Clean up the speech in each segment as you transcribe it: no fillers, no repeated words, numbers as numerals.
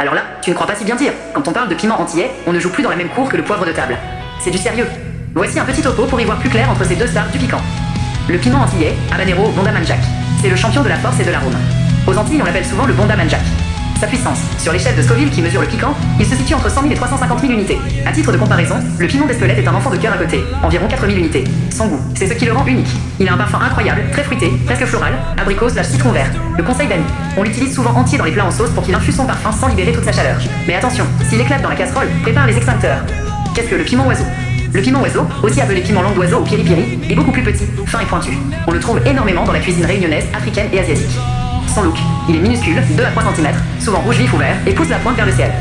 Alors là, tu ne crois pas si bien dire. Quand on parle de piment antillais, on ne joue plus dans la même cour que le poivre de table. C'est du sérieux. Voici un petit topo pour y voir plus clair entre ces deux stars du piquant. Le piment antillais, habanero Bondamanjak. C'est le champion de la force et de l'arôme. Aux Antilles, on l'appelle souvent le Bondamanjak. Sa puissance, sur l'échelle de Scoville qui mesure le piquant, il se situe entre 100 000 et 350 000 unités. À titre de comparaison, le piment d'Espelette est un enfant de cœur à côté, environ 4 000 unités. Son goût, c'est ce qui le rend unique. Il a un parfum incroyable, très fruité, presque floral, abricot/citron vert. Le conseil d'amis, on l'utilise souvent entier dans les plats en sauce pour qu'il infuse son parfum sans libérer toute sa chaleur. Mais attention, s'il éclate dans la casserole, prépare les extincteurs. Qu'est-ce que le piment oiseau? Le piment oiseau, aussi appelé piment langue d'oiseau ou piri-piri, est beaucoup plus petit, fin et pointu. On le trouve énormément dans la cuisine réunionnaise, africaine et asiatique. Son look, il est minuscule, 2 à 3 cm, souvent rouge vif ou vert, et pousse la pointe vers le ciel.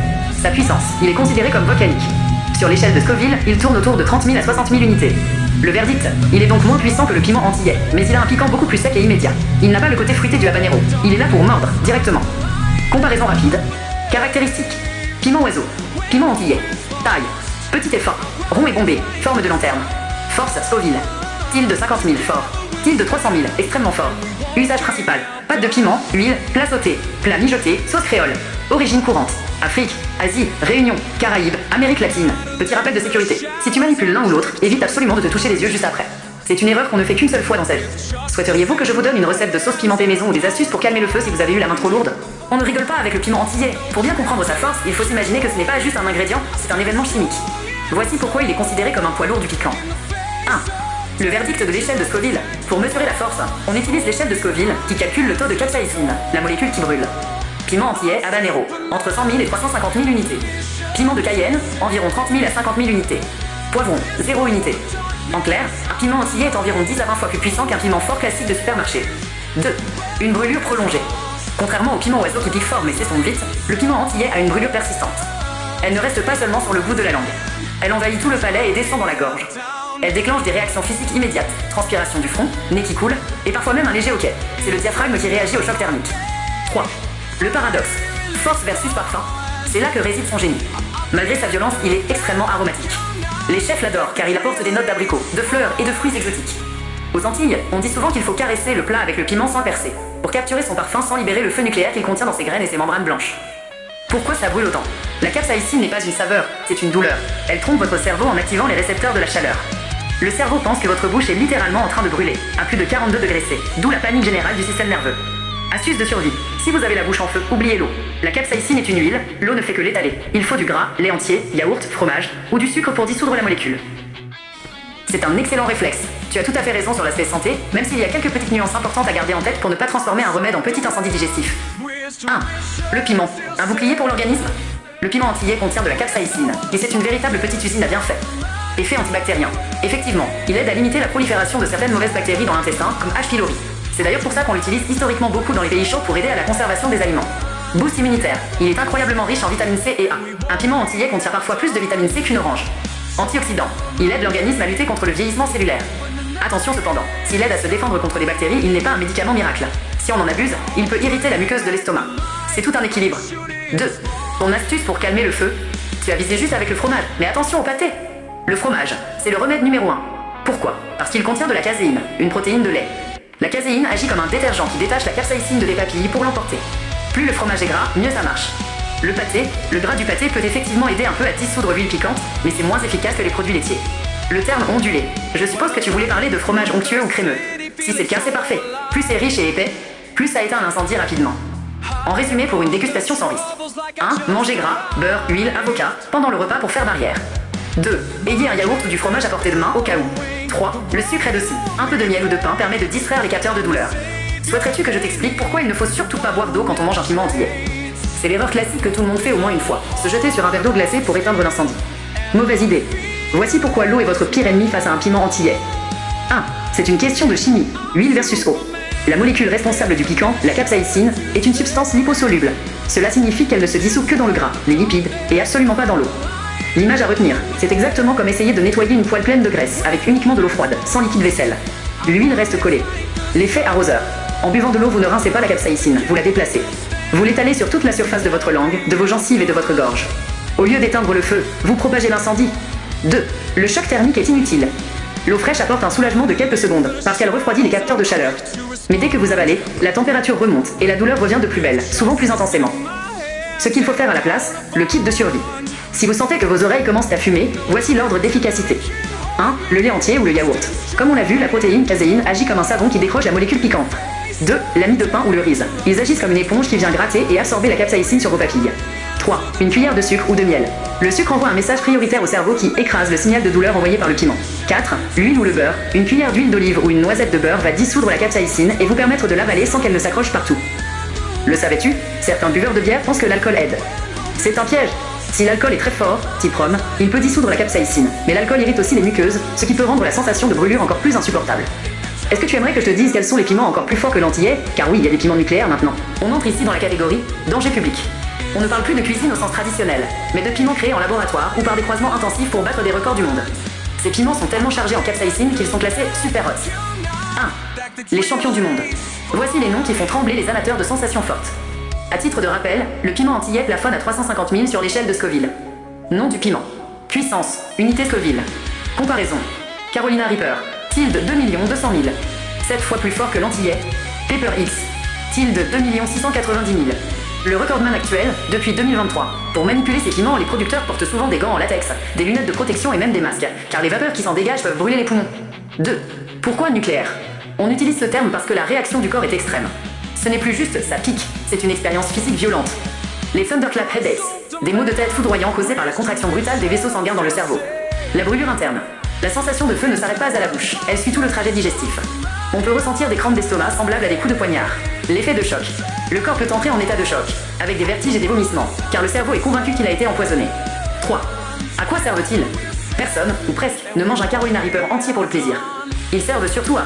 Sa puissance, il est considéré comme volcanique. Sur l'échelle de Scoville, il tourne autour de 30 000 à 60 000 unités. Le verdict, il est donc moins puissant que le piment antillais, mais il a un piquant beaucoup plus sec et immédiat. Il n'a pas le côté fruité du habanero, il est là pour mordre, directement. Comparaison rapide. Caractéristiques. Piment oiseau. Piment antillais. Taille. Petit et fin. Rond et bombé. Forme de lanterne. Force Scoville. Style de 50 000 fort. Style de 300 000 extrêmement fort. Usage principal. Pâte de piment, huile, plat sauté, plat mijoté, sauce créole. Origine courante. Afrique, Asie, Réunion, Caraïbes, Amérique latine. Petit rappel de sécurité. Si tu manipules l'un ou l'autre, évite absolument de te toucher les yeux juste après. C'est une erreur qu'on ne fait qu'une seule fois dans sa vie. Souhaiteriez-vous que je vous donne une recette de sauce pimentée maison ou des astuces pour calmer le feu si vous avez eu la main trop lourde? On ne rigole pas avec le piment antillais. Pour bien comprendre sa force, il faut s'imaginer que ce n'est pas juste un ingrédient, c'est un événement chimique. Voici pourquoi il est considéré comme un poids lourd du piquant. 1. Le verdict de l'échelle de Scoville. Pour mesurer la force, on utilise l'échelle de Scoville qui calcule le taux de capsaïcine, la molécule qui brûle. Piment antillais habanero, entre 100 000 et 350 000 unités. Piment de Cayenne, environ 30 000 à 50 000 unités. Poivron, 0 unité. En clair, un piment antillais est environ 10 à 20 fois plus puissant qu'un piment fort classique de supermarché. 2. Une brûlure prolongée. Contrairement au piment oiseau qui pique fort mais s'estompe vite, le piment antillais a une brûlure persistante. Elle ne reste pas seulement sur le bout de la langue. Elle envahit tout le palais et descend dans la gorge. Elle déclenche des réactions physiques immédiates, transpiration du front, nez qui coule, et parfois même un léger hoquet. C'est le diaphragme qui réagit au choc thermique. 3. Le paradoxe. Force versus parfum. C'est là que réside son génie. Malgré sa violence, il est extrêmement aromatique. Les chefs l'adorent car il apporte des notes d'abricot, de fleurs et de fruits exotiques. Aux Antilles, on dit souvent qu'il faut caresser le plat avec le piment sans percer, pour capturer son parfum sans libérer le feu nucléaire qu'il contient dans ses graines et ses membranes blanches. Pourquoi ça brûle autant? La capsaïcine n'est pas une saveur, c'est une douleur. Elle trompe votre cerveau en activant les récepteurs de la chaleur. Le cerveau pense que votre bouche est littéralement en train de brûler, à plus de 42 degrés C, d'où la panique générale du système nerveux. Astuce de survie. Si vous avez la bouche en feu, oubliez l'eau. La capsaïcine est une huile, l'eau ne fait que l'étaler. Il faut du gras, lait entier, yaourt, fromage, ou du sucre pour dissoudre la molécule. C'est un excellent réflexe. Tu as tout à fait raison sur l'aspect santé, même s'il y a quelques petites nuances importantes à garder en tête pour ne pas transformer un remède en petit incendie digestif. 1. Le piment. Un bouclier pour l'organisme? Le piment antillais contient de la capsaïcine, et c'est une véritable petite usine à bienfaits. Effet antibactérien. Effectivement, il aide à limiter la prolifération de certaines mauvaises bactéries dans l'intestin, comme H. pylori. C'est d'ailleurs pour ça qu'on l'utilise historiquement beaucoup dans les pays chauds pour aider à la conservation des aliments. Boost immunitaire. Il est incroyablement riche en vitamine C et A. Un piment antillais contient parfois plus de vitamine C qu'une orange. Antioxydant. Il aide l'organisme à lutter contre le vieillissement cellulaire. Attention cependant, s'il aide à se défendre contre les bactéries, il n'est pas un médicament miracle. Si on en abuse, il peut irriter la muqueuse de l'estomac. C'est tout un équilibre. 2. Ton astuce pour calmer le feu. Tu as visé juste avec le fromage, mais attention au pâté. Le fromage, c'est le remède numéro 1. Pourquoi? Parce qu'il contient de la caséine, une protéine de lait. La caséine agit comme un détergent qui détache la capsaïcine de des papilles pour l'emporter. Plus le fromage est gras, mieux ça marche. Le pâté, le gras du pâté peut effectivement aider un peu à dissoudre l'huile piquante, mais c'est moins efficace que les produits laitiers. Le terme ondulé. Je suppose que tu voulais parler de fromage onctueux ou crémeux. Si c'est le cas, c'est parfait. Plus c'est riche et épais, plus ça éteint l'incendie rapidement. En résumé, pour une dégustation sans risque. 1. Mangez gras, beurre, huile, avocat, pendant le repas pour faire barrière. 2. Ayez un yaourt ou du fromage à portée de main au cas où. 3. Le sucre aide aussi. Un peu de miel ou de pain permet de distraire les capteurs de douleur. Souhaiterais-tu que je t'explique pourquoi il ne faut surtout pas boire d'eau quand on mange un piment antillais? C'est l'erreur classique que tout le monde fait au moins une fois. Se jeter sur un verre d'eau glacée pour éteindre l'incendie. Mauvaise idée. Voici pourquoi l'eau est votre pire ennemi face à un piment antillais. 1. C'est une question de chimie. Huile versus eau. La molécule responsable du piquant, la capsaïcine, est une substance liposoluble. Cela signifie qu'elle ne se dissout que dans le gras, les lipides, et absolument pas dans l'eau. L'image à retenir, c'est exactement comme essayer de nettoyer une poêle pleine de graisse, avec uniquement de l'eau froide, sans liquide vaisselle. L'huile reste collée. L'effet arroseur. En buvant de l'eau, vous ne rincez pas la capsaïcine, vous la déplacez. Vous l'étalez sur toute la surface de votre langue, de vos gencives et de votre gorge. Au lieu d'éteindre le feu, vous propagez l'incendie. 2. Le choc thermique est inutile. L'eau fraîche apporte un soulagement de quelques secondes, parce qu'elle refroidit les capteurs de chaleur. Mais dès que vous avalez, la température remonte et la douleur revient de plus belle, souvent plus intensément. Ce qu'il faut faire à la place, le kit de survie. Si vous sentez que vos oreilles commencent à fumer, voici l'ordre d'efficacité. 1. Le lait entier ou le yaourt. Comme on l'a vu, la protéine caséine agit comme un savon qui décroche la molécule piquante. 2. La mie de pain ou le riz. Ils agissent comme une éponge qui vient gratter et absorber la capsaïcine sur vos papilles. 3. Une cuillère de sucre ou de miel. Le sucre envoie un message prioritaire au cerveau qui écrase le signal de douleur envoyé par le piment. 4. L'huile ou le beurre. Une cuillère d'huile d'olive ou une noisette de beurre va dissoudre la capsaïcine et vous permettre de l'avaler sans qu'elle ne s'accroche partout. Le savais-tu? Certains buveurs de bière pensent que l'alcool aide. C'est un piège. Si l'alcool est très fort, type rhum, il peut dissoudre la capsaïcine, mais l'alcool irrite aussi les muqueuses, ce qui peut rendre la sensation de brûlure encore plus insupportable. Est-ce que tu aimerais que je te dise quels sont les piments encore plus forts que l'antillais? Car oui, il y a des piments nucléaires maintenant. On entre ici dans la catégorie danger public. On ne parle plus de cuisine au sens traditionnel, mais de piments créés en laboratoire ou par des croisements intensifs pour battre des records du monde. Ces piments sont tellement chargés en capsaïcine qu'ils sont classés super hot. 1. Les champions du monde. Voici les noms qui font trembler les amateurs de sensations fortes. À titre de rappel, le piment antillais plafonne à 350 000 sur l'échelle de Scoville. Nom du piment. Puissance, unité Scoville. Comparaison. Carolina Reaper, tilde 2 200 000. 7 fois plus fort que l'antillais. Pepper X, tilde 2 690 000. Le recordman actuel, depuis 2023. Pour manipuler ces piments, les producteurs portent souvent des gants en latex, des lunettes de protection et même des masques, car les vapeurs qui s'en dégagent peuvent brûler les poumons. 2. Pourquoi nucléaire? On utilise ce terme parce que la réaction du corps est extrême. Ce n'est plus juste ça pique, c'est une expérience physique violente. Les thunderclap headaches, des maux de tête foudroyants causés par la contraction brutale des vaisseaux sanguins dans le cerveau. La brûlure interne. La sensation de feu ne s'arrête pas à la bouche, elle suit tout le trajet digestif. On peut ressentir des crampes d'estomac semblables à des coups de poignard. L'effet de choc. Le corps peut entrer en état de choc, avec des vertiges et des vomissements, car le cerveau est convaincu qu'il a été empoisonné. 3. À quoi servent-ils? Personne, ou presque, ne mange un Carolina Reaper entier pour le plaisir. Ils servent surtout à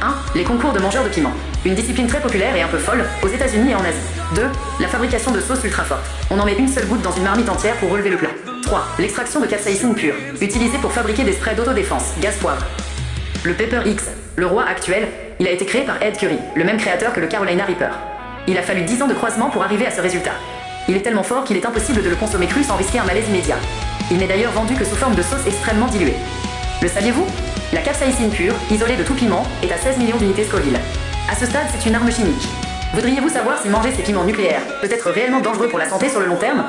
1. Les concours de mangeurs de piment. Une discipline très populaire et un peu folle aux États-Unis et en Asie. 2. La fabrication de sauces ultra fortes. On en met une seule goutte dans une marmite entière pour relever le plat. 3. L'extraction de capsaïcine pure, utilisée pour fabriquer des sprays d'autodéfense, gaz poivre. Le Pepper X, le roi actuel, il a été créé par Ed Curry, le même créateur que le Carolina Reaper. Il a fallu 10 ans de croisement pour arriver à ce résultat. Il est tellement fort qu'il est impossible de le consommer cru sans risquer un malaise immédiat. Il n'est d'ailleurs vendu que sous forme de sauce extrêmement diluée. Le saviez-vous? La capsaïcine pure, isolée de tout piment, est à 16 millions d'unités Scoville. À ce stade, c'est une arme chimique. Voudriez-vous savoir si manger ces piments nucléaires peut être réellement dangereux pour la santé sur le long terme?